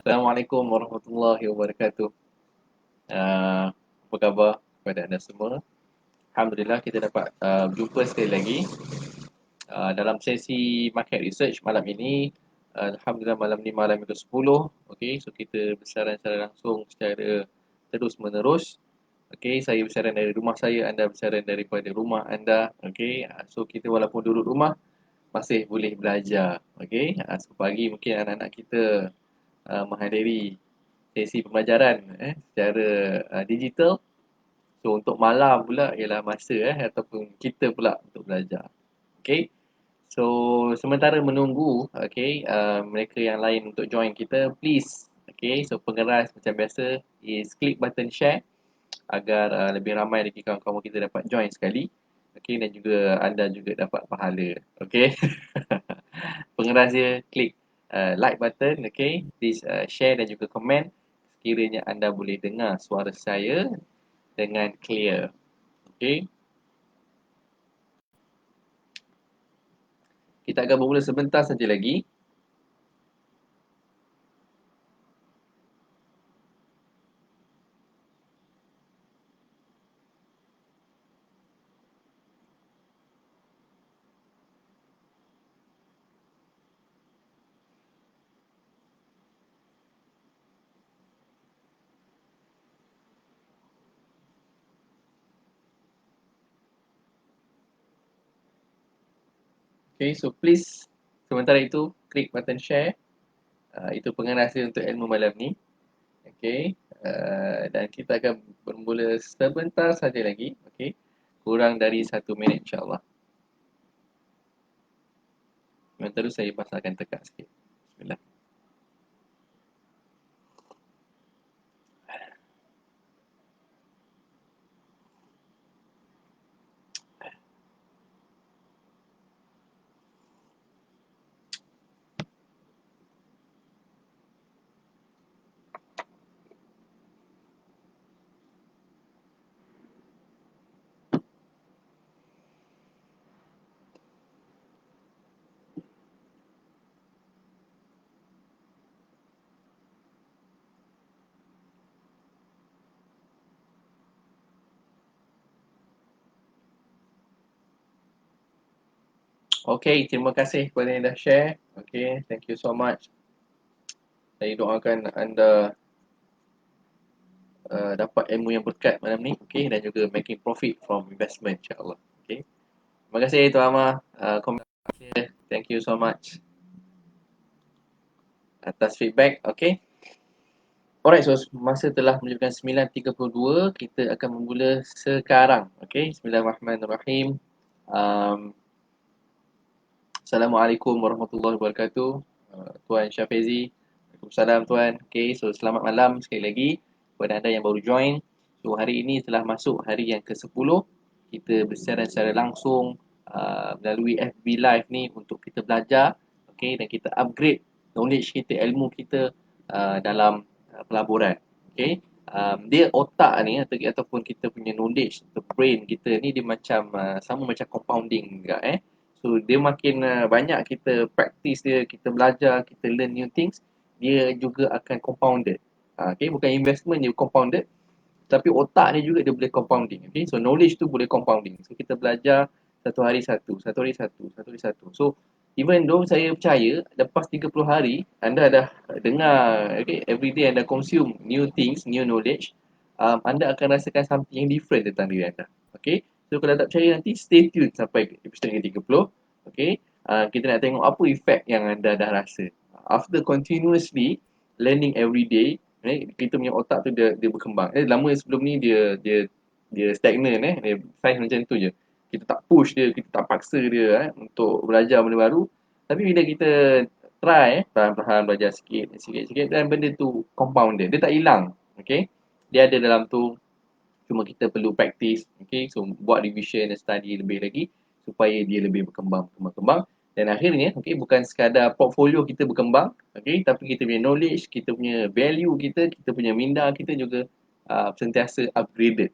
Assalamualaikum warahmatullahi wabarakatuh. Apa khabar kepada anda semua? Alhamdulillah kita dapat berjumpa sekali lagi dalam sesi market research malam ini. Alhamdulillah malam ni malam ke-10. Okey, so kita bersiaran secara langsung secara terus menerus. Okey, saya bersiaran dari rumah saya, anda bersiaran daripada rumah anda. Okey, so kita walaupun duduk rumah masih boleh belajar. Okey, so pagi mungkin anak-anak kita menghadiri sesi pembelajaran secara digital. So untuk malam pula ialah masa ataupun kita pula untuk belajar. Okay. So sementara menunggu mereka yang lain untuk join kita, please so pengeras macam biasa is click button share agar lebih ramai lagi kawan-kawan kita dapat join sekali. Dan juga anda juga dapat pahala. Pengeras dia klik like button, please share dan juga komen sekiranya anda boleh dengar suara saya dengan clear. Kita akan bermula sebentar saja lagi. So please sementara itu klik button share. Itu pengeras dia untuk ilmu malam ni. Dan kita akan bermula sebentar saja lagi. Kurang dari 1 minit insyaAllah. Sementara saya pasangkan tekak sikit. Bismillah. Terima kasih kepada yang dah share. Thank you so much. Saya doakan anda dapat ilmu yang berkat malam ni, dan juga making profit from investment insyaAllah. Terima kasih Tuan Amar. Thank you so much atas feedback. Alright, so masa telah menunjukkan 9.32. Kita akan memula sekarang. Bismillahirrahmanirrahim. Assalamualaikum warahmatullahi wabarakatuh. Tuan Syafizi. Waalaikumsalam Tuan. So selamat malam sekali lagi kepada anda yang baru join. So hari ini telah masuk hari yang ke-10. Kita bersiaran secara langsung melalui FB Live ni untuk kita belajar. Dan kita upgrade knowledge kita, ilmu kita dalam pelaburan. Dia otak ni ataupun kita punya knowledge, the brain kita ni dia macam sama macam compounding juga. So dia makin banyak kita practice dia, kita belajar, kita learn new things, dia juga akan compounded. Bukan investment dia compounded, tapi otak ni juga dia boleh compounding. So knowledge tu boleh compounding. So kita belajar satu hari satu. So even though saya percaya lepas 30 hari anda dah dengar, everyday anda consume new things, new knowledge, anda akan rasakan something yang different tentang diri anda. So kalau tak percaya nanti stay tune sampai episode ke-30. Kita nak tengok apa efek yang anda dah rasa after continuously learning every day. Kita punya otak tu dia berkembang. Lama sebelum ni dia stagnan. Dia size macam tu je. Kita tak push dia, kita tak paksa dia untuk belajar benda baru. Tapi bila kita try perlahan-lahan belajar sikit dan benda tu compounded, dia tak hilang. Dia ada dalam tu, cuma kita perlu practice. So buat revision dan study lebih lagi supaya dia lebih berkembang. Dan akhirnya bukan sekadar portfolio kita berkembang, tapi kita punya knowledge, kita punya value kita punya minda kita juga sentiasa upgraded.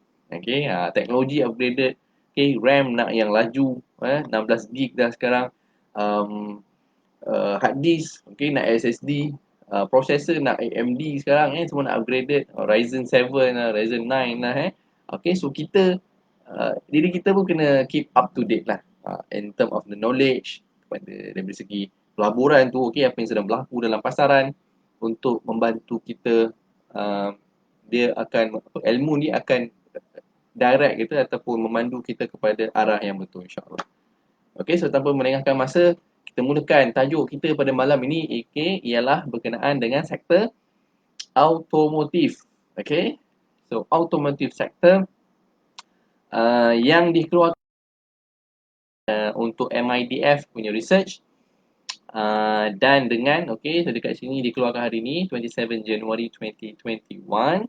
Teknologi upgraded. RAM nak yang laju, 16 gig dah sekarang. Hard disk, nak SSD, processor nak AMD sekarang semua nak upgraded, Ryzen 7 lah, Ryzen 9 lah Okay, so kita diri kita pun kena keep up to date lah in term of the knowledge dari segi pelaburan tu, okay, apa yang sedang berlaku dalam pasaran untuk membantu kita dia akan, ilmu ni akan direct kita ataupun memandu kita kepada arah yang betul, insyaAllah. Okay, so tanpa melengahkan masa, kita mulakan tajuk kita pada malam ini, okay, ialah berkenaan dengan sektor automotif. Okay, so automotive sector yang dikeluarkan untuk MIDF punya research dan dengan, okay, so dekat sini dikeluarkan hari ini 27 Januari 2021.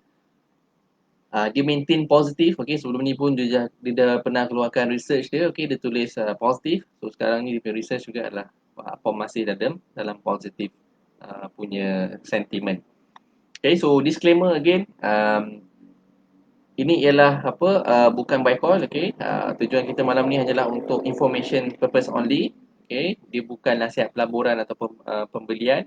Dia maintain positif, okay, sebelum ni pun dia dah pernah keluarkan research dia, okay, dia tulis positif. So sekarang ni dia punya research juga adalah masih dalam positif punya sentiment. Okay, so disclaimer again, ini ialah bukan buy call, okay. Tujuan kita malam ni hanyalah untuk information purpose only, okay. Dia bukan nasihat pelaburan ataupun pembelian.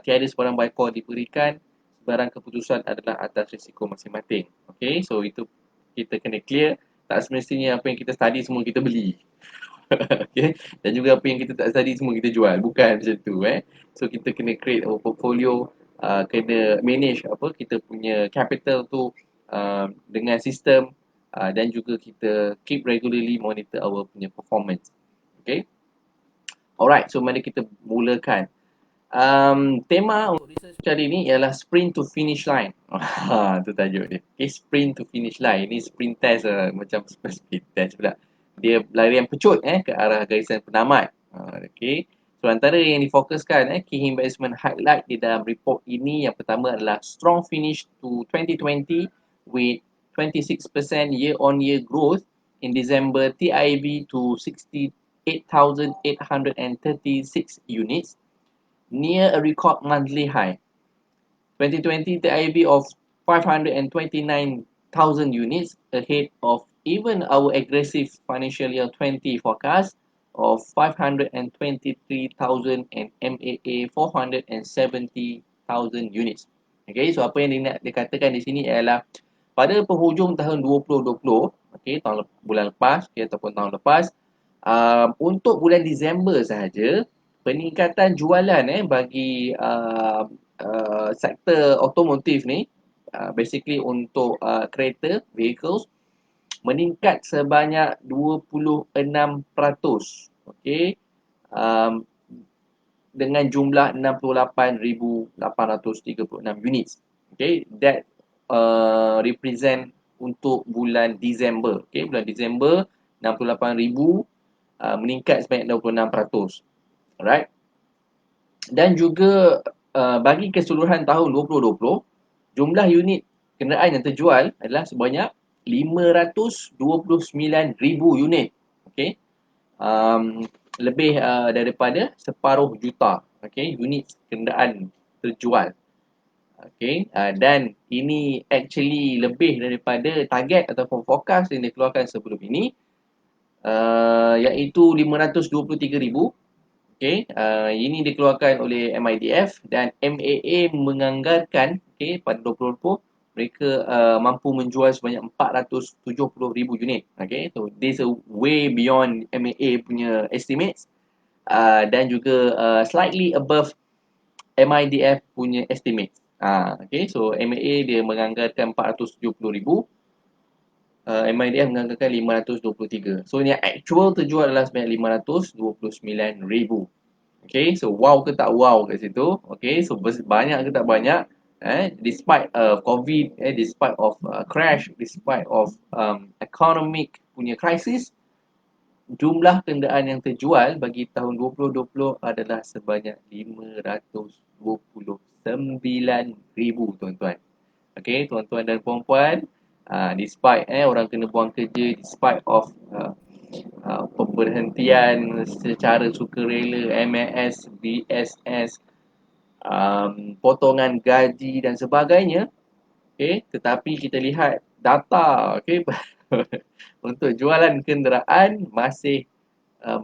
Tiada sebarang buy call diberikan, sebarang keputusan adalah atas risiko masing-masing. Okay, so itu kita kena clear. Tak semestinya apa yang kita study semua kita beli. Okay, dan juga apa yang kita tak study semua kita jual. Bukan macam tu So kita kena create our portfolio, kena manage kita punya capital tu dengan sistem, dan juga kita keep regularly monitor our punya performance. Okay, alright, so mari kita mulakan. Tema untuk research kali ni ialah sprint to finish line. Tu tajuk dia. Okay, sprint to finish line. Ini sprint test macam sprint test pula. Dia larian pecut ke arah garisan penamat. Okay. So antara yang difokuskan key investment highlight di dalam report ini, yang pertama adalah strong finish to 2020 with 26% year-on-year growth in December TIV to 68,836 units, near a record monthly high. 2020 TIV of 529,000 units, ahead of even our aggressive financial year 20 forecast of 523,000 and MAA 470,000 units. Okay, so apa yang dikatakan di sini ialah pada penghujung tahun 2020, okay, bulan lepas, okay, ataupun tahun lepas, untuk bulan Disember sahaja, peningkatan jualan bagi sektor otomotif ni, basically untuk kereta, vehicles, meningkat sebanyak 26%. Okay, dengan jumlah 68,836 units. Okay, that represent untuk bulan Disember. Okay, bulan Disember 68,000 meningkat sebanyak 26%. Alright. Dan juga bagi keseluruhan tahun 2020, jumlah unit kenderaan yang terjual adalah sebanyak 529,000 unit. Okay. Lebih daripada separuh juta, okay, unit kenderaan terjual. Okay, dan ini actually lebih daripada target ataupun forecast yang dikeluarkan sebelum ini, iaitu 523,000. Okay, ini dikeluarkan oleh MIDF dan MAA menganggarkan, okay, pada 2020 mereka mampu menjual sebanyak 470,000 unit. Okay, so this is way beyond MAA punya estimates, dan juga slightly above MIDF punya estimate. Okay, so MAA dia menganggarkan 470,000, MIDF menganggarkan 523. So yang actual terjual adalah sebanyak 529,000. Okay, so wow ke tak wow kat situ? Okay, so banyak ke tak banyak? Despite COVID, despite of crash, despite of economic punya crisis, jumlah kenderaan yang terjual bagi tahun 2020 adalah sebanyak 529,000, tuan-tuan. Okay, tuan-tuan dan puan-puan, despite orang kena buang kerja, despite of pemberhentian secara sukarela, MAS, BSS, potongan gaji dan sebagainya, okay, tetapi kita lihat data, okay, untuk jualan kenderaan masih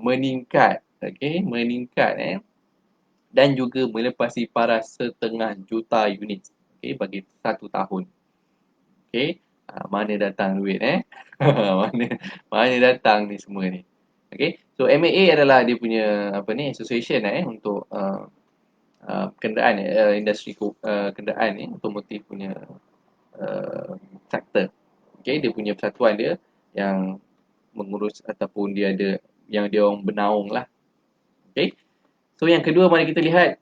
meningkat, okay, meningkat dan juga melepasi paras 500,000 unit, okey, bagi 1 tahun. Okey, mana datang duit mana mana datang ni semua ni. Okey, so MAA adalah dia punya apa ni association untuk kenderaan industri kenderaan automotif punya sektor. Okey, dia punya persatuan dia yang mengurus ataupun dia ada yang dia orang bernaung lah. Okey. So yang kedua mari kita lihat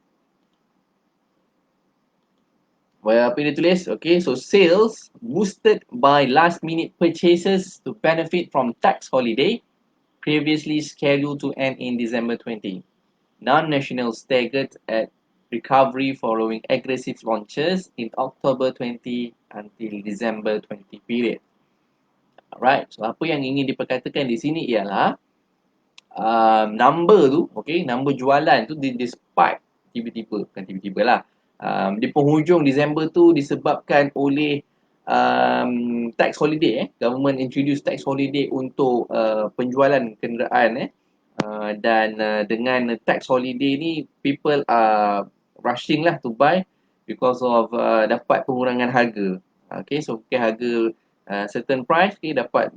apa dia tulis. Okay, so sales boosted by last minute purchases to benefit from tax holiday previously scheduled to end in December 20. Non-national staggered at recovery following aggressive launches in October 20 until December 20 period. Alright, so apa yang ingin diperkatakan di sini ialah number tu, okay, number jualan tu dia spike tiba-tiba, bukan tiba-tiba lah. Di penghujung Disember tu disebabkan oleh tax holiday government introduce tax holiday untuk penjualan kenderaan dan dengan tax holiday ni people are rushing lah to buy because of dapat pengurangan harga. Okay, so harga certain price dapat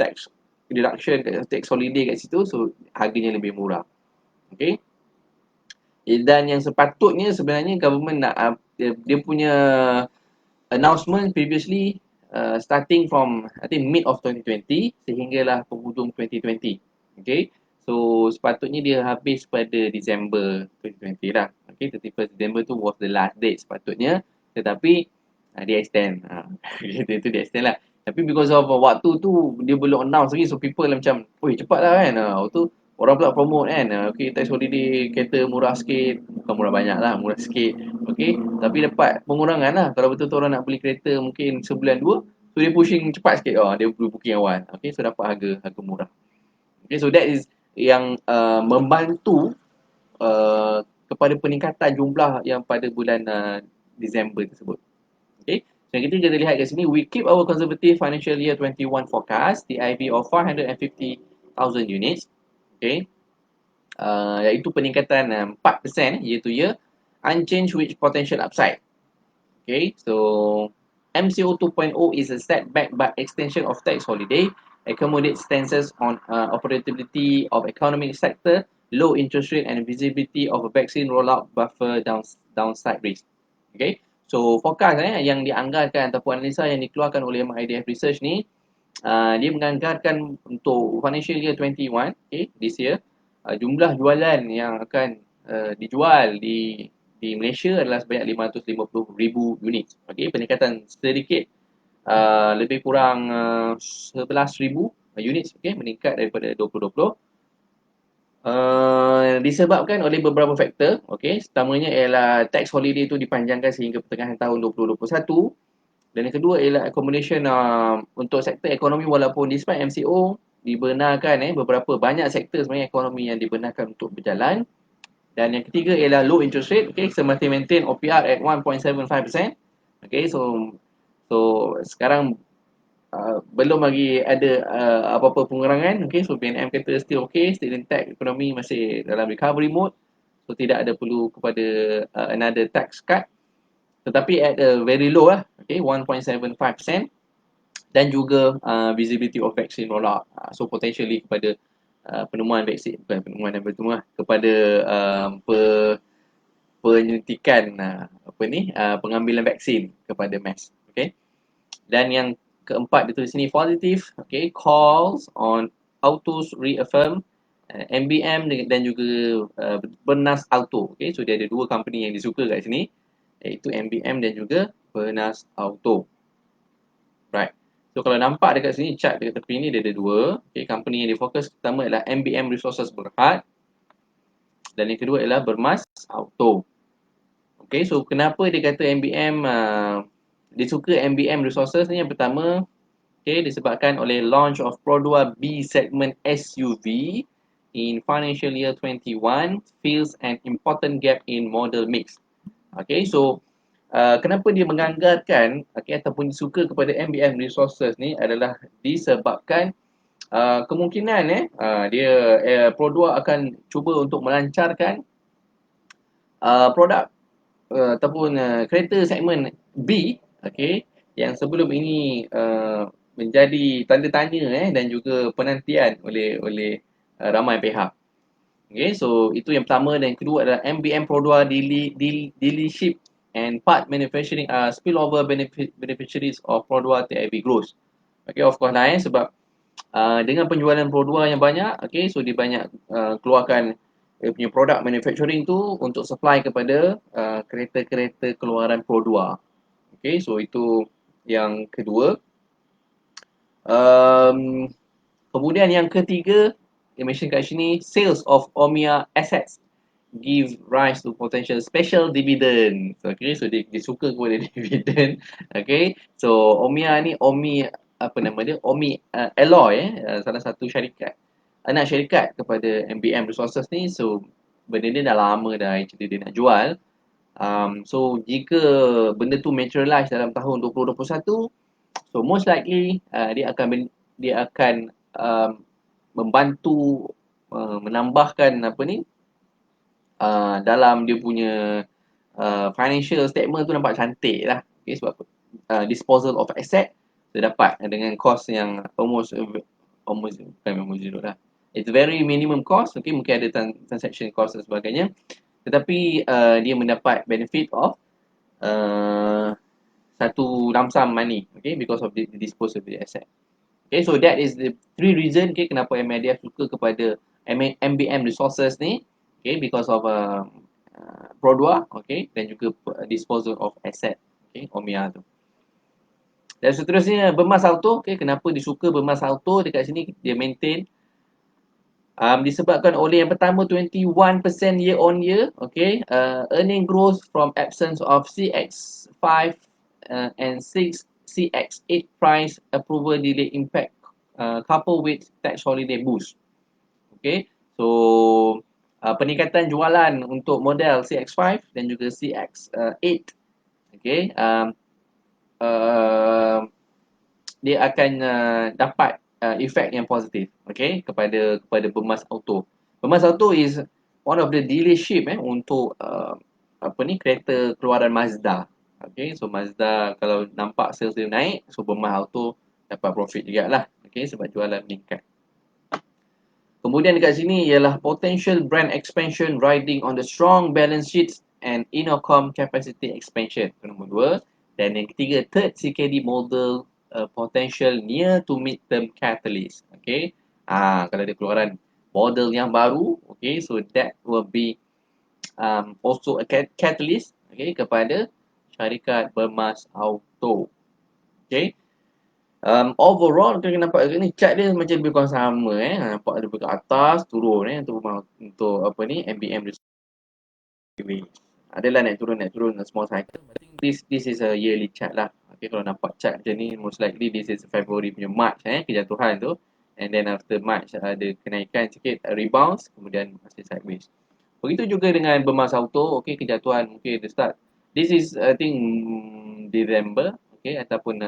tax deduction tax holiday kat situ, so harganya lebih murah. Okay, dan yang sepatutnya sebenarnya government nak dia punya announcement previously starting from I think mid of 2020 sehinggalah penghujung 2020. Okay, so sepatutnya dia habis pada December 2020 lah. Okay, 31st December tu was the last date sepatutnya, tetapi dia extend. Itu dia extend lah. Tapi because of waktu tu dia belum announce lagi, so people macam, oi cepat lah kan. Waktu orang pula promote kan. Okay, tax holiday kereta murah sikit. Bukan murah banyak lah, murah sikit. Okay, tapi dapat pengurangan lah. Kalau betul-betul orang nak beli kereta mungkin sebulan dua, so dia pushing cepat sikit. Dia perlu booking awal. Okay, so dapat harga murah. Okay, so that is yang membantu kepada peningkatan jumlah yang pada bulan Disember tersebut. Okay, so kita lihat kat sini, we keep our conservative financial year 21 forecast, TIV of 450,000 units. Okay, iaitu peningkatan 4% year to year, unchanged with potential upside. Okay, so MCO 2.0 is a setback by extension of tax holiday, accommodate stances on operability of economic sector, low interest rate and visibility of a vaccine rollout buffer downside risk. Okay, so forecast yang dianggarkan ataupun analisa yang dikeluarkan oleh MIDF Research ni, dia menganggarkan untuk financial year 21, okay, this year, jumlah jualan yang akan dijual di Malaysia adalah sebanyak 550,000 unit. Okay, peningkatan sedikit lebih kurang 11,000 unit, okay, meningkat daripada 2020. Disebabkan oleh beberapa faktor. Okay, pertamanya ialah tax holiday itu dipanjangkan sehingga pertengahan tahun 2021, dan yang kedua ialah accommodation untuk sektor ekonomi, walaupun despite MCO dibenarkan beberapa banyak sektor sebenarnya ekonomi yang dibenarkan untuk berjalan. Dan yang ketiga ialah low interest rate. Okay, semasa maintain OPR at 1.75%. Okay, so sekarang belum lagi ada apa-apa pengurangan. Okay, so BNM kata still okay, still intact, ekonomi masih dalam recovery mode, so tidak ada perlu kepada another tax cut, tetapi at a very low lah, okay, 1.75%, dan juga visibility of vaccine rollout, so potentially kepada penemuan vaksin, bukan penemuan dan bertemu kepada penyuntikan pengambilan vaksin kepada mass. Okay, dan yang keempat ditulis sini positif, okay, calls on autos reaffirm MBM dan juga Bernas Auto. Okay, so dia ada dua company yang disuka kat sini, iaitu MBM dan juga Bernas Auto. Right, so kalau nampak dekat sini chart dekat tepi ni dia ada dua, okay, company yang difokus. Pertama adalah MBM Resources Berhad dan yang kedua adalah Bermas Auto. Okay, so kenapa dia kata MBM dia suka MBM Resources ni? Yang pertama, okay, disebabkan oleh launch of Pro2 B segment SUV in financial year 21 fills an important gap in model mix. Okay, so kenapa dia menganggarkan, okay, ataupun disuka kepada MBM Resources ni adalah disebabkan kemungkinan dia Pro2 akan cuba untuk melancarkan produk ataupun kereta segmen B, okey, yang sebelum ini menjadi tanda tanya dan juga penantian oleh ramai pihak. Okay, so itu yang pertama, dan yang kedua adalah MBM Produa dealership and part manufacturing are spillover beneficiaries of Produa TIV growth. Okay, of course lah sebab dengan penjualan Produa yang banyak, okay, so dia banyak keluarkan dia punya produk manufacturing tu untuk supply kepada kereta-kereta keluaran Produa. Okay, so itu yang kedua. Um, Kemudian yang ketiga, dia mention kat sini, sales of Omia assets give rise to potential special dividend. So, okay, so dia suka kepada dividend. Okay, so Omia ni, apa nama dia? Omi Alloy, salah satu syarikat, anak syarikat kepada MBM Resources ni. So, benda ni dah lama dah actually dia nak jual. So, jika benda tu materialize dalam tahun 2021, so most likely dia akan membantu menambahkan apa ni dalam dia punya financial statement tu nampak cantik lah. Okay, sebab disposal of asset dia dapat dengan cost yang almost bukan almost zero lah. It's very minimum cost. Okay, mungkin ada transaction cost dan sebagainya. Tetapi dia mendapat benefit of satu lump sum money, okay, because of the disposal of the asset. Okay, so that is the three reason, okay, kenapa MIDF suka kepada MBM Resources ni, okay, because of Produa, okay, dan juga disposal of asset, okay, Omia tu. Dan seterusnya Bemas Auto, okay, kenapa disuka Bemas Auto dekat sini dia maintain disebabkan oleh yang pertama 21% year on year, okay, earning growth from absence of CX5 and 6 CX8 price approval delay impact coupled with tax holiday boost. Okay, so peningkatan jualan untuk model CX5 dan juga CX8, okay, dia akan dapat efek yang positif, okay, kepada Bemas Auto. Bemas Auto is one of the dealership untuk apa ni, kereta keluaran Mazda. Okay, so Mazda kalau nampak sales dia naik, so Bemas Auto dapat profit juga lah, okay, sebab jualan meningkat. Kemudian dekat sini ialah potential brand expansion riding on the strong balance sheets and Inocom capacity expansion. Itu nombor 2. Dan yang ketiga, third CKD model potential near to mid-term catalyst. Okay, kalau dia keluaran model yang baru, okay, so that will be also a catalyst, okay, kepada syarikat Bemas Auto. Okay, overall kita nampak ni chart dia macam lebih kurang sama, nampak lebih ke atas turun untuk apa ni, MBM adalah naik turun small cycle. I think this is a yearly chart lah. Okay, kalau nampak chart macam ni, most likely this is February punya March kejatuhan tu, and then after March ada kenaikan sikit, rebounds, kemudian masih sideways. Begitu juga dengan Bemas Auto, okay, kejatuhan mungkin the start. This is I think December, okay, ataupun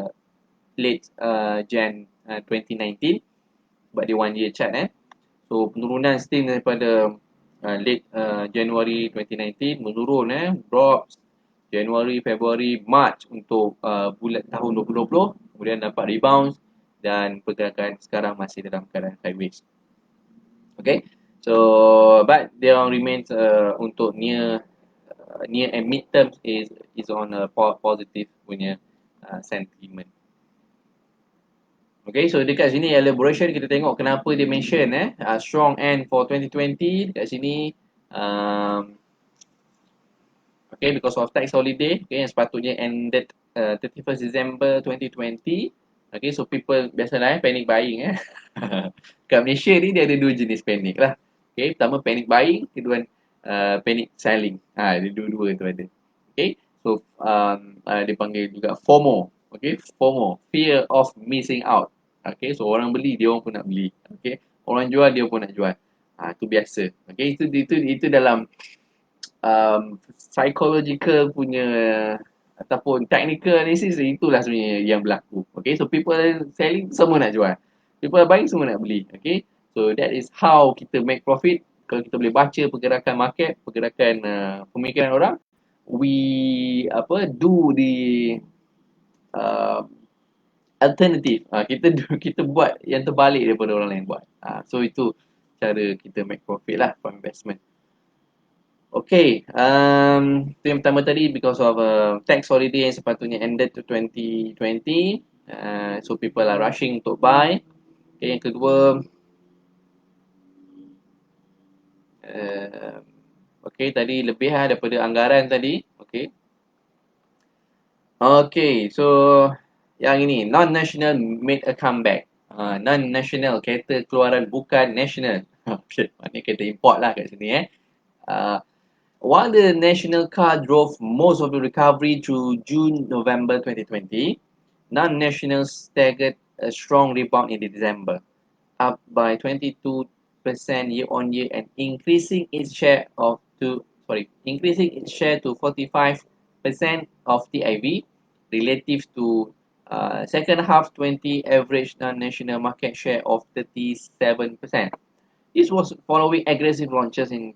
late Jan 2019, sebab dia 1 year chart. So penurunan still daripada late January 2019 menurun, drops January, February, March untuk bulan tahun 2020, kemudian dapat rebound dan pergerakan sekarang masih dalam keadaan sideways. Okay, so but they remains untuk near and mid terms is on a positive punya sentiment. Okay, so dekat sini elaboration kita tengok kenapa dia mention strong end for 2020 dekat sini. Okay, because of tax holiday, okay, yang sepatutnya ended 31st December 2020. Okay, so people biasalah panic buying. Kat Malaysia ni dia ada dua jenis panic lah. Okay, pertama panic buying, kedua panic selling. Dia dua-dua tu ada. Okay, so dia panggil juga FOMO. Okay, FOMO, fear of missing out. Okay, so orang beli, dia orang pun nak beli. Okay, orang jual, dia pun nak jual. Itu biasa. Okay, itu dalam psychological punya ataupun technical analysis, itulah sebenarnya yang berlaku. Okay, so people selling, semua nak jual. People buying, semua nak beli. Okay, so that is how kita make profit kalau kita boleh baca pergerakan market, pergerakan pemikiran orang, we do the uh, alternative. Kita buat yang terbalik daripada orang lain buat. So itu cara kita make profit lah from investment. Okay, itu yang pertama tadi because of tax holiday yang sepatutnya ended to 2020. So people are rushing untuk buy. Okay, yang kedua, okay, tadi lebih daripada anggaran tadi. Okay. Okay, so yang ini non-national made a comeback. Non-national kereta keluaran bukan national. Maknanya kereta import lah kat sini Uh, While the national car drove most of the recovery through June-November 2020, non-nationals staggered a strong rebound in December, up by 22% year-on-year and increasing its share to 45% of TIV relative to second half 20 average non-national market share of 37%. This was following aggressive launches in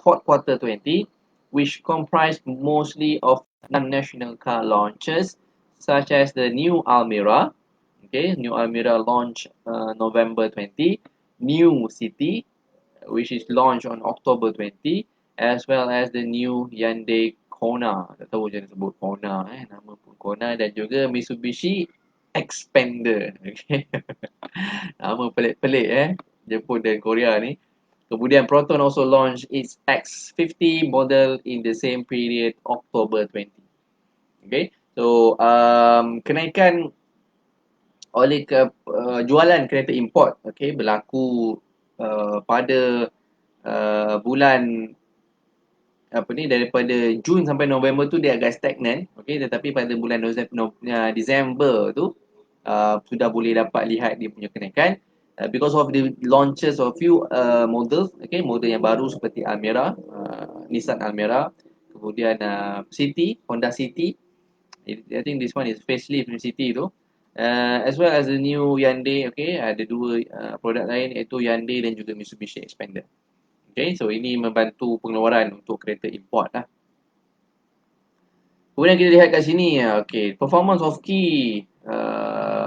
fourth quarter 20, which comprised mostly of non-national car launches, such as the new Almera. Okay, new Almera launched November 20, new City, which is launched on October 20, as well as the new Hyundai Kona. Tak tahu macam mana sebut Kona, nama pun Kona, dan juga Mitsubishi Expander. Okay. Nama pelik-pelik Jepun dan Korea ni. Kemudian Proton also launched its X50 model in the same period, October 20. Okay, so kenaikan oleh jualan kereta import, okay, berlaku pada bulan daripada Jun sampai November tu dia agak stagnan, okay, tetapi pada bulan Disember tu sudah boleh dapat lihat dia punya kenaikan because of the launches of few models, okay, model yang baru seperti Almera, Nissan Almera, kemudian City, Honda City. I think this one is facelift City tu, as well as the new Hyundai. Okay, ada dua produk lain iaitu Hyundai dan juga Mitsubishi Expander. Okay, so ini membantu pengeluaran untuk kereta import lah. Kemudian kita lihat kat sini, okay, performance of key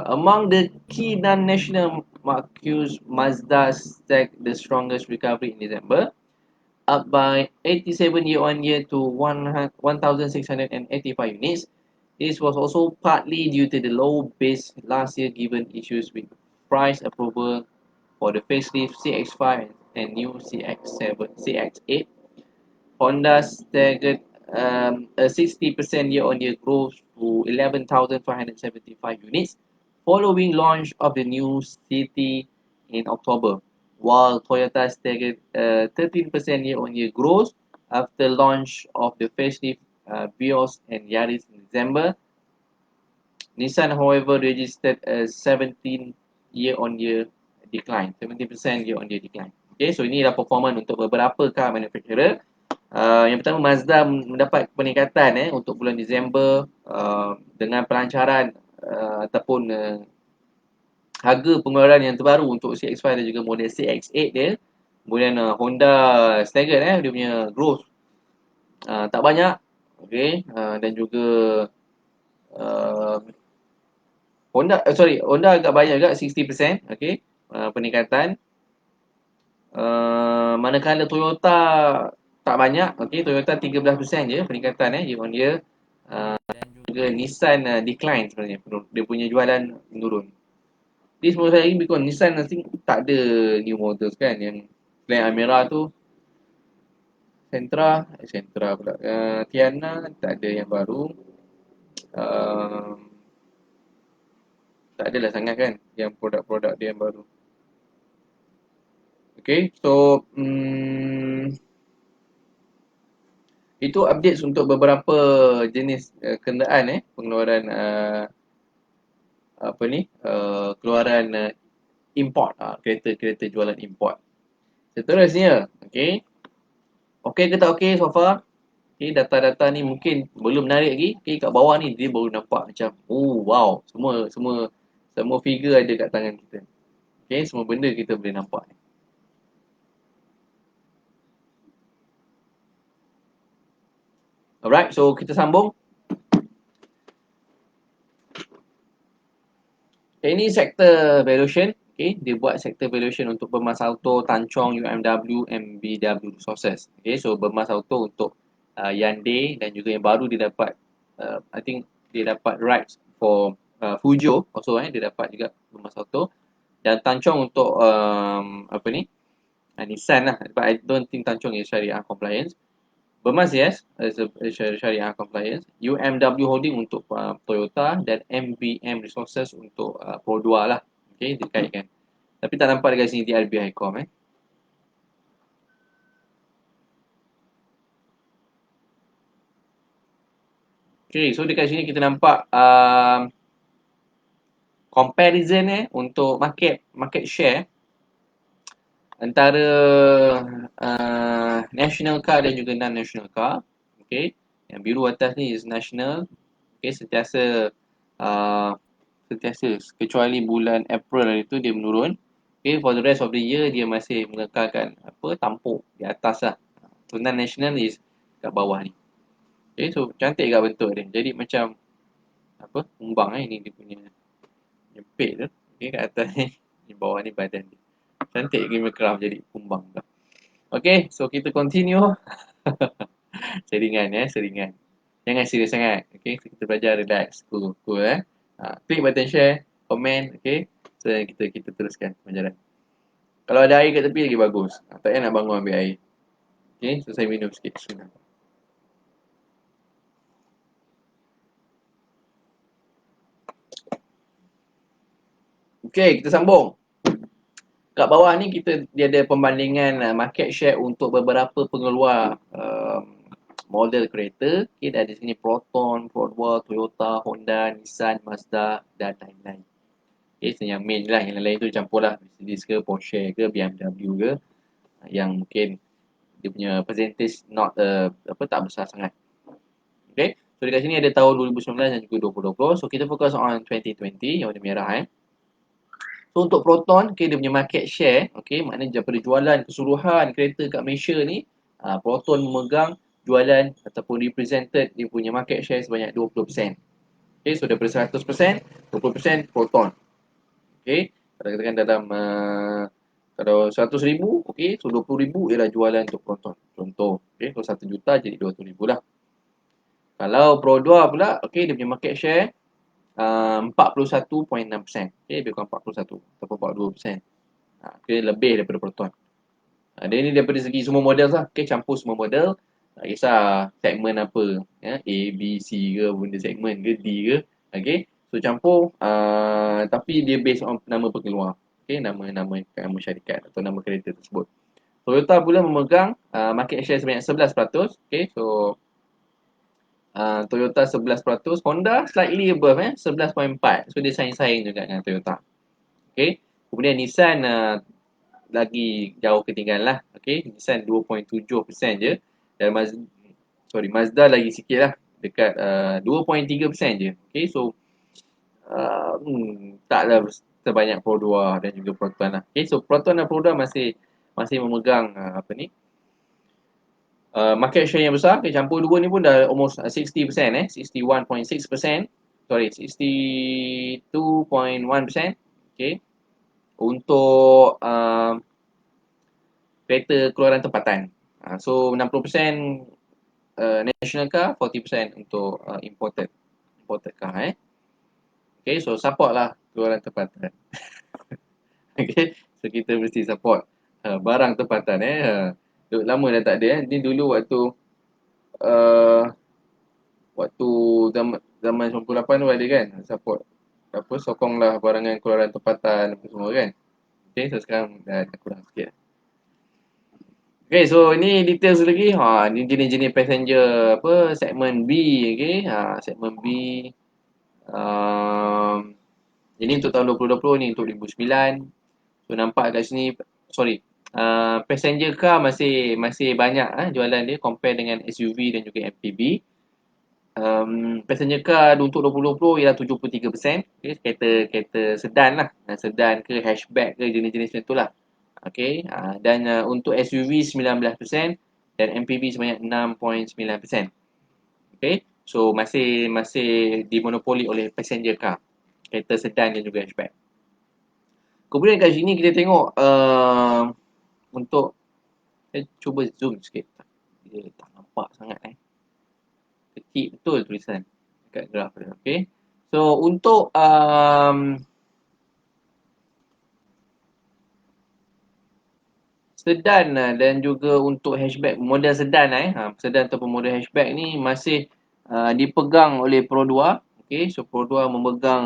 among the key non-national marques, Mazda stacked the strongest recovery in December, up by 87 year-on-year to 1,685 units. This was also partly due to the low base last year given issues with price approval for the facelift CX-5 and new CX-8. Honda staggered a 60% year-on-year growth to 11,575 units following launch of the new City in October, while Toyota staggered 13% year-on-year growth after launch of the facelift Vios and Yaris in December. Nissan, however, registered a 17% year-on-year decline. Okay, so inilah performance untuk beberapa car manufacturer. Yang pertama, Mazda mendapat peningkatan untuk bulan Disember dengan pelancaran ataupun harga pengeluaran yang terbaru untuk CX-5 dan juga model CX-8 dia. Kemudian Honda staggered dia punya growth tak banyak, okay, dan juga Honda agak banyak juga 60%, okay, peningkatan. Manakala Toyota tak banyak, okay, Toyota 13% je peningkatan year on year. Dan juga Nissan decline sebenarnya, dia punya jualan menurun. This most likely because Nissan nanti tak ada new models kan, yang selain Almera tu Sentra pula, Tiana tak ada yang baru, tak adalah sangat kan yang produk-produk dia yang baru. Okay, so itu updates untuk beberapa jenis kenderaan pengeluaran keluaran import, kereta-kereta jualan import. Seterusnya, okay ke tak okay so far? Okay, data-data ni mungkin belum menarik lagi. Okay, kat bawah ni dia baru nampak macam, oh wow, semua figure ada kat tangan kita. Okay, semua benda kita boleh nampak. Alright, so kita sambung. Ini sektor valuation. Okay, dia buat sektor valuation untuk Bermas Auto, Tan Chong, UMW, MBW Resources. Okay, so Bermas Auto untuk Hyundai dan juga yang baru dia dapat, I think dia dapat rights for Fujo also, dia dapat juga Bermas Auto. Dan Tan Chong untuk apa ni? Nissan lah. But I don't think Tan Chong is Syariah compliance. Bermas yes, as a Syariah compliance. UMW Holding untuk Toyota dan MBM Resources untuk Pro 2 lah. Okay, dikaitkan. Tapi tak nampak dekat sini DRB Hicom Okay, so dekat sini kita nampak comparison untuk market share antara national car dan juga non-national car. Okay, yang biru atas ni is national. Okay, sentiasa kecuali bulan April itu dia menurun. Okay, for the rest of the year dia masih mengekalkan tampuk di atas lah. So non-national is kat bawah ni. Okay, so cantik kat bentuk dia. Jadi macam kumbang ini dia punya nyempit tu. Okay, kat atas ni, di bawah ni badan dia. Cantik Game of Craft jadi kumbang tu. Okay, so kita continue. Seringan seringan. Jangan serius sangat. Okay, so kita belajar relax. Cool click button share, komen, okay. So kita teruskan pelajaran. Kalau ada air kat tepi lagi bagus. Tak payah nak bangun ambil air. Okay, so saya minum sikit sunat. Okay, kita sambung. Kat bawah ni dia ada pembandingan market share untuk beberapa pengeluar model kereta. Okay, ada sini Proton, Pro 2, Toyota, Honda, Nissan, Mazda dan lain-lain. Okay, so yang main lah. Yang lain tu campur lah. Mercedes ke, Porsche ke, BMW ke. Yang mungkin dia punya percentage tak besar sangat. Okay, so dekat sini ada tahun 2019 dan juga 2020. So kita fokus on 2020 yang warna merah So untuk Proton, okay, dia punya market share, okay, maknanya daripada jualan keseluruhan kereta kat Malaysia ni, Proton memegang jualan ataupun represented dia punya market share sebanyak 20%. Okay, so daripada 100%, 20% Proton. Okay, kalau katakan dalam kalau 100,000, okay, so 20,000 ialah jualan untuk Proton. Contoh, okay, kalau 1 juta jadi 200,000 lah. Kalau Pro 2 pula, okay, dia punya market share 41.6%. Okay, lebih kurang 41 ataupun 42%. Okay, lebih daripada Proton. Dia ni daripada segi semua model lah. Okay, campur semua model. Tak kisah segmen apa. A, B, C ke, benda segmen ke, D ke. Okay, so campur. Tapi dia based on nama pengeluar. Okay, nama syarikat atau nama kereta tersebut. Toyota pula memegang market share sebanyak 11%. Okay, so Toyota 11%, Honda slightly above 11.4. So dia saing-saing juga dengan Toyota. Okay. Kemudian Nissan lagi jauh ketinggalan lah. Okay. Nissan 2.7% je. Dan Mazda lagi sikit lah. Dekat 2.3% je. Okay. So taklah sebanyak Pro 2 dan juga Proton lah. Okay. So Proton dan Pro 2 masih memegang market share yang besar. Okay, campur dua ni pun dah almost 60%, 61.6%. Sorry, 62.1%. Okay. Untuk kereta keluaran tempatan. So 60% national car, 40% untuk imported car. Okay, so support lah keluaran tempatan. Okay, so kita mesti support barang tempatan. Lama dah tak ada. Ni dulu waktu zaman 98 tu ada kan support sokonglah barangan keluaran tempatan apa semua kan. Okay, so sekarang dah kurang sikit. Okay, so ni details lagi. Ni jenis-jenis passenger segmen B. Okay, segmen B. Ini untuk tahun 2020, ni untuk 2009. So nampak kat sini, passenger car masih banyak jualan dia compare dengan SUV dan juga MPV. Passenger car untuk 2020 ialah 73%. Okay, kereta sedan lah. Sedan ke hatchback ke jenis-jenis macam tu lah. Okay, dan untuk SUV 19% dan MPV sebanyak 6.9%. Okay, so masih dimonopoli oleh passenger car, kereta sedan dan juga hatchback. Kemudian kat sini kita tengok untuk cuba zoom sikit. Dia tak nampak sangat kecil betul tulisan dekat graf dia. Okay, so untuk sedan dan juga untuk hatchback, model sedan sedan ataupun model hatchback ni masih dipegang oleh Pro 2. Okey, so Pro 2 memegang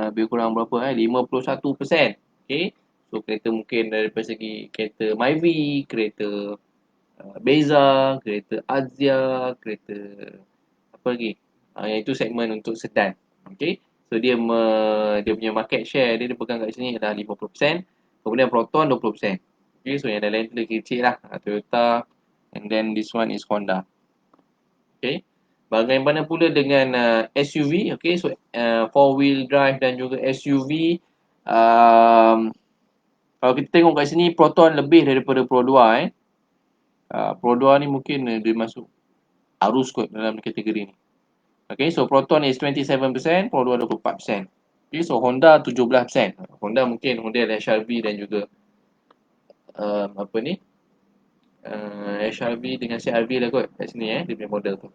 lebih kurang berapa 51%. Okey. So kereta mungkin dari segi kereta Myvi, kereta Beza, kereta Azia, kereta apa lagi? Iaitu segmen untuk sedan. Okey. So dia punya market share dia pegang kat sini adalah 50%. Kemudian Proton 20%. Okay, so yang lain tu lagi kecil lah. Toyota, and then this one is Honda. Okay. Bagaimana pula dengan SUV? Okay, so four wheel drive dan juga SUV. Kalau kita tengok kat sini Proton lebih daripada Pro 2 Pro 2 ni mungkin dia masuk arus kot dalam kategori ni. Okay, so Proton is 27%, Pro 2 24%. Okay, so Honda 17%. Honda mungkin model HRV dan juga apa ni? HRV dengan CRV lah kot kat sini dia punya model tu.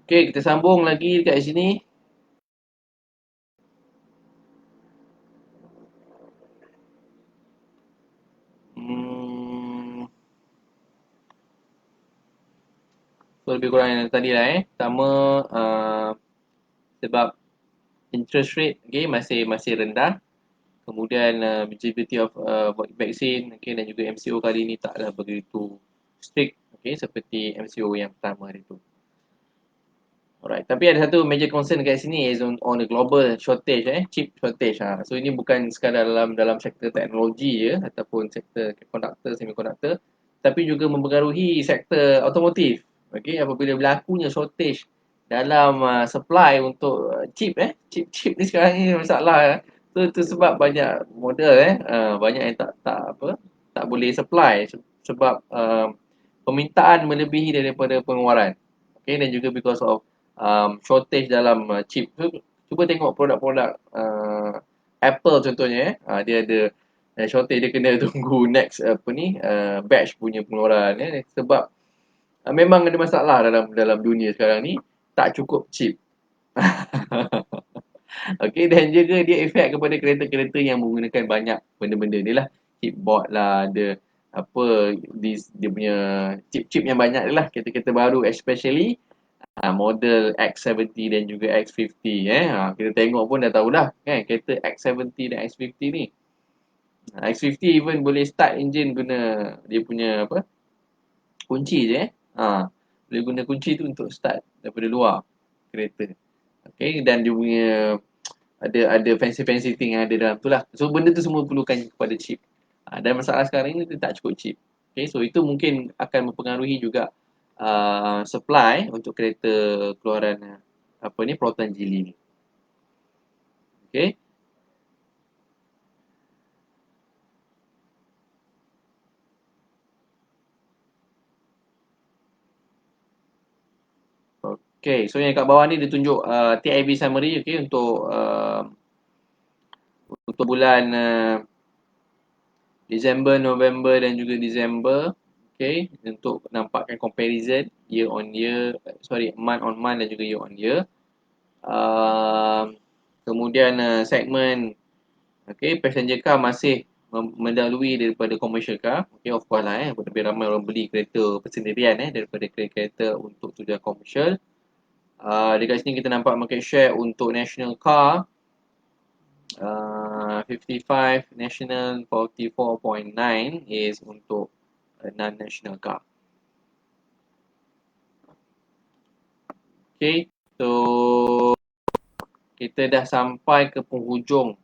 Okey, kita sambung lagi dekat sini. Hmm, so lebih kurang yang tadi lah Pertama sebab interest rate masih rendah. Kemudian visibility of vaksin dan juga MCO kali ni taklah begitu strict seperti MCO yang pertama hari tu. Alright, tapi ada satu major concern dekat sini is on the global shortage chip shortage So ini bukan sekadar dalam sektor teknologi je ataupun sektor semiconductor, tapi juga mempengaruhi sektor automotif. Okey, apabila berlakunya shortage dalam supply untuk chip ni sekarang ni masalah tu sebab banyak model banyak yang tak boleh supply sebab permintaan melebihi daripada pengeluaran. Okay, dan juga because of shortage dalam chip. So, cuba tengok produk-produk Apple contohnya dia ada shortage, dia kena tunggu next batch punya pengeluaran sebab memang ada masalah dalam dunia sekarang ni, tak cukup chip. Okey, dan juga dia efek kepada kereta-kereta yang menggunakan banyak benda-benda ni lah, chipboard lah, ada apa dia punya chip-chip yang banyak ni lah, kereta-kereta baru especially model X70 dan juga X50 kita tengok pun dah tahulah kan kereta X70 dan X50 ni. X50 even boleh start engine guna dia punya kunci je boleh guna kunci tu untuk start daripada luar kereta. Okay, dan dia punya ada fancy thing yang ada dalam tu lah. So benda tu semua perlukan kepada chip. Dan masalah sekarang ni dia tak cukup chip. Okay, so itu mungkin akan mempengaruhi juga supply untuk kereta keluaran Proton Geely ni. Okay. Okay, so yang kat bawah ni dia tunjuk TIV summary untuk bulan Disember, November dan juga Disember. Okay, untuk nampakkan comparison year on year, month on month dan juga year on year. Kemudian segmen passenger car masih mendahului daripada commercial car. Okay, of course lah lebih ramai orang beli kereta persendirian daripada kereta untuk tujuan commercial. Dekat sini kita nampak market share untuk national car 55, national 44.9 is untuk non-national car. Okay, so kita dah sampai ke penghujung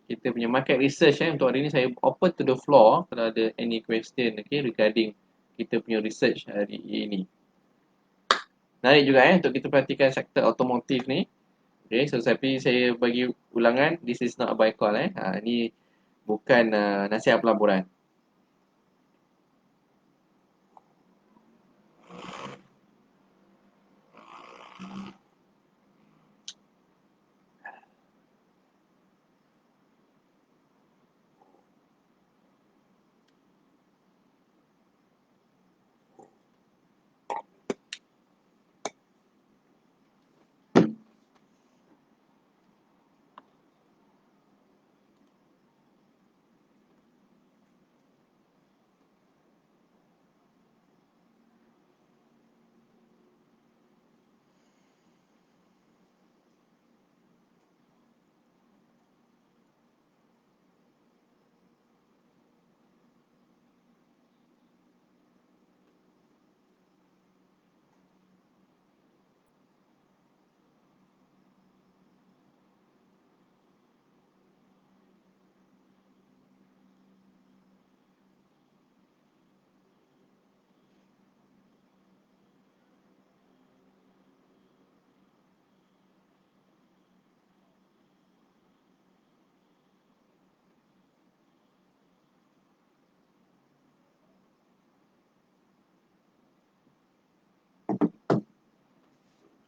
kita punya market research untuk hari ni. Saya open to the floor kalau ada any question regarding kita punya research hari ini. Menarik juga untuk kita perhatikan sektor automotif ni. Okay, so tapi saya bagi ulangan, this is not a buy call ini bukan nasihat pelaburan.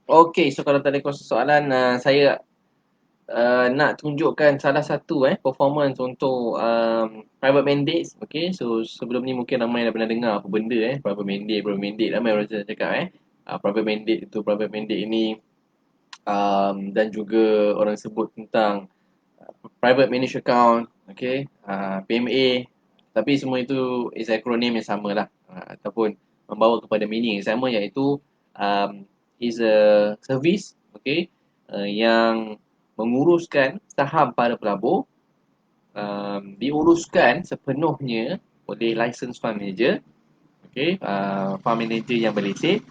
Okay, so kalau tak ada soalan, saya nak tunjukkan salah satu performance untuk private mandates. Okay, so sebelum ni mungkin ramai dah pernah dengar apa benda private mandate ramai orang cakap private mandate ini, dan juga orang sebut tentang private managed account, okay, PMA, tapi semua itu is acronym yang sama lah, ataupun membawa kepada meaning yang sama, iaitu is a service, okay, yang menguruskan saham para pelabur, diuruskan sepenuhnya oleh licensed fund manager, okay, fund manager yang berlesen,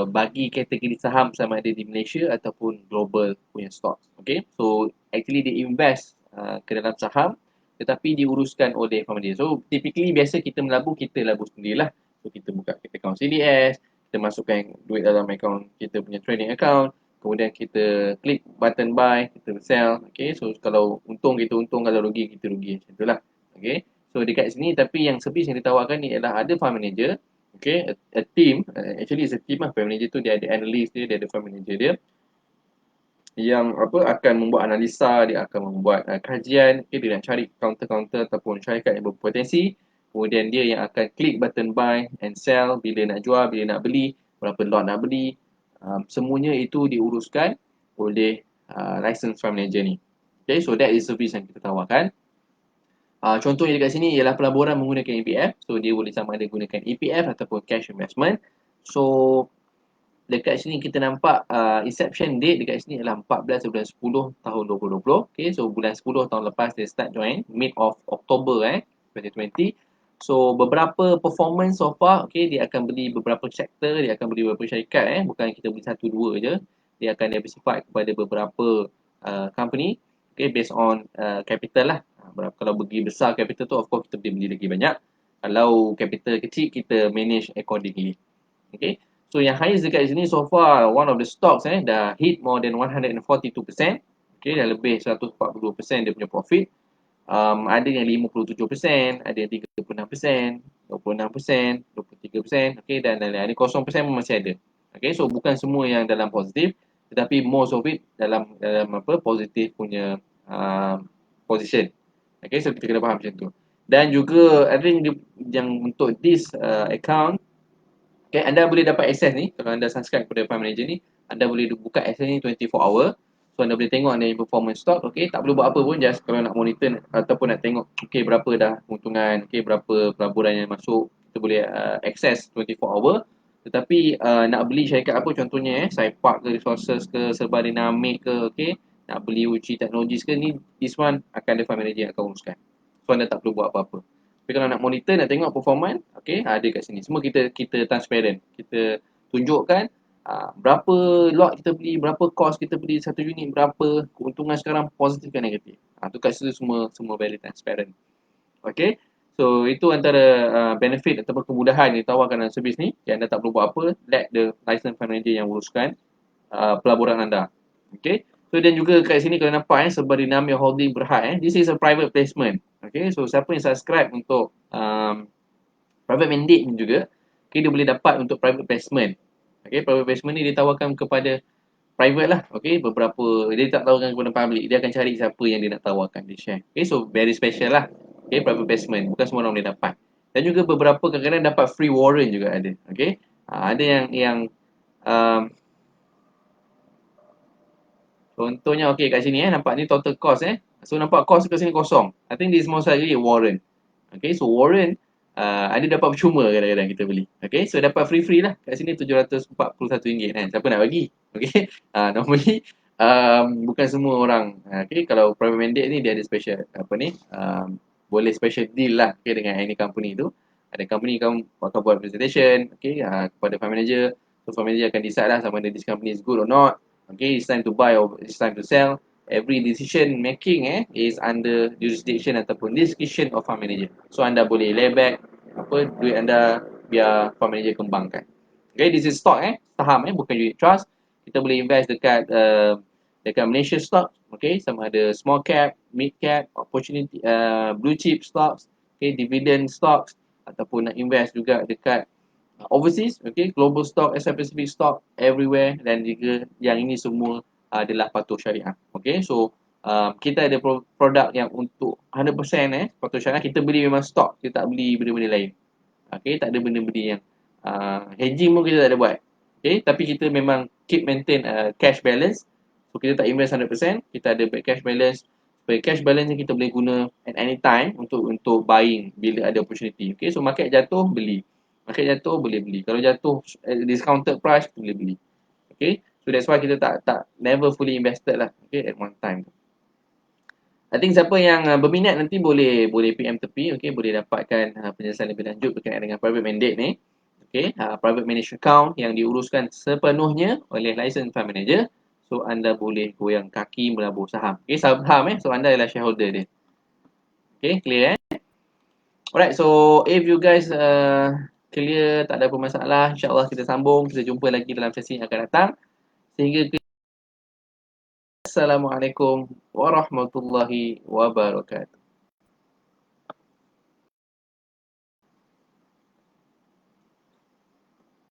bagi kategori saham sama ada di Malaysia ataupun global punya stocks. Okay, so actually they invest ke dalam saham tetapi diuruskan oleh fund manager. So typically biasa kita melabur, kita labur sendirilah. So kita buka kita account CDS, kita masukkan duit dalam account kita punya trading account, kemudian kita klik button buy, kita sell. Okay, so kalau untung kita untung, kalau rugi kita rugi, macam itulah. Okay, so dekat sini tapi yang servis yang ditawarkan ni adalah ada fund manager. Okay, a team, actually it's a team lah. Fund manager tu dia ada analyst dia ada fund manager dia yang akan membuat analisa, dia akan membuat kajian, okay, dia nak cari counter-counter ataupun syarikat yang berpotensi. Kemudian dia yang akan klik button buy and sell, bila nak jual, bila nak beli, berapa lot nak beli. Semuanya itu diuruskan oleh license fund manager ni. Okay, so that is service yang kita tawarkan. Contohnya dekat sini ialah pelaburan menggunakan EPF. So dia boleh sama ada gunakan EPF ataupun cash investment. So dekat sini kita nampak inception date dekat sini adalah 14 bulan 10 tahun 2020. Okay, so bulan 10 tahun lepas dia start join, mid of October 2020. So beberapa performance so far, okay, dia akan beli beberapa sektor, dia akan beli beberapa syarikat, bukan kita beli satu dua je. Dia akan diversify kepada beberapa company, okay, based on capital lah. Kalau bagi besar capital tu, of course kita boleh beli lagi banyak. Kalau capital kecil, kita manage accordingly. Okay, so yang highest dekat sini so far, one of the stocks dah hit more than 142%. Okay, dah lebih 142% dia punya profit. Ada yang 57%, ada yang 36%, 26%, 23%, okay, dan lain-lain. Ada 0% pun masih ada. Okay, so bukan semua yang dalam positif, tetapi most of it dalam positif punya position. Okay, so kita kena faham macam tu. Dan juga I think yang untuk this account, okay, anda boleh dapat akses ni. Kalau anda subscribe kepada fund manager ni, anda boleh buka akses ni 24 hour. So anda boleh tengok anda performance stock. Okay, tak perlu buat apa pun, just kalau nak monitor ataupun nak tengok okay, berapa dah keuntungan, okay, berapa pelaburan yang masuk, kita boleh akses 24 hour. Tetapi nak beli syarikat apa contohnya, Saipark ke, Resources ke, Serba Dinamik ke, okay, nak beli Uchi Technologies ke, ni this one akan ada fund manager yang akan uruskan. So anda tak perlu buat apa-apa. Tapi kalau nak monitor, nak tengok performance, okay, ada kat sini. Semua kita transparent. Kita tunjukkan berapa lot kita beli, berapa cost kita beli satu unit, berapa keuntungan sekarang, positif dan negatif. Tu kat situ semua very transparent. Okay, so itu antara benefit ataupun kemudahan yang ditawarkan dalam servis ni. Okay, anda tak perlu buat apa, let the license fund manager yang uruskan pelaburan anda. Okay, so dan juga kat sini kalau nampak Serba Dinamik Holding Berhad, this is a private placement. Okay, so siapa yang subscribe untuk private mandate ni juga, okay, dia boleh dapat untuk private placement. Okay, private placement ni ditawarkan kepada private lah. Okay, beberapa, dia tak tawarkan kepada public, dia akan cari siapa yang dia nak tawarkan, dia share. Okay, so very special lah. Okay, private placement, bukan semua orang boleh dapat. Dan juga beberapa kadang-kadang dapat free warrant juga ada. Okay, ada yang contohnya, okay, kat sini nampak ni total cost So nampak cost kat sini kosong. I think this most likely a warrant. Okay, so warrant ada dapat percuma kadang-kadang kita beli. Okay, so dapat free-free lah. Kat sini RM741 kan. Siapa nak bagi? Okay, normally bukan semua orang. Okay, kalau private mandate ni dia ada special boleh special deal lah, okay, dengan any company tu. Ada company akan buat presentation, okay, kepada fund manager. So fund manager akan decide lah sama ada this company is good or not. Okay, it's time to buy or it's time to sell. Every decision making is under jurisdiction ataupun discretion of fund manager. So anda boleh lay back duit anda biar fund manager kembangkan. Okay, this is stock saham bukan unit trust. Kita boleh invest dekat Malaysia stock, okay, sama ada small cap, mid cap, opportunity, blue chip stocks, okay, dividend stocks, ataupun nak invest juga dekat overseas, okay, global stock, Asia Pacific stock, everywhere, dan juga yang ini semua adalah patuh syariah. Okay, so kita ada produk yang untuk 100% patuh syariah. Kita beli memang stock, kita tak beli benda-benda lain. Okay, tak ada benda-benda yang hedging pun kita tak ada buat. Okay, tapi kita memang keep maintain cash balance. So kita tak invest 100%, kita ada cash balance. Supaya cash balance ni kita boleh guna at any time untuk buying bila ada opportunity. Okay, so market jatuh, beli. Market jatuh, boleh beli. Kalau jatuh discounted price, boleh beli. Okay, so that's why kita tak never fully invested lah. Okay, at one time. I think siapa yang berminat nanti boleh PM tepi, okay, boleh dapatkan penjelasan lebih lanjut berkaitan dengan private mandate ni. Okay, private managed account yang diuruskan sepenuhnya oleh licensed fund manager. So anda boleh goyang kaki melabur saham. Okay, saham so anda adalah shareholder dia. Okay, clear Alright, so if you guys clear, tak ada apa masalah, insyaAllah kita sambung, kita jumpa lagi dalam sesi yang akan datang. Sehingga Assalamualaikum warahmatullahi wabarakatuh.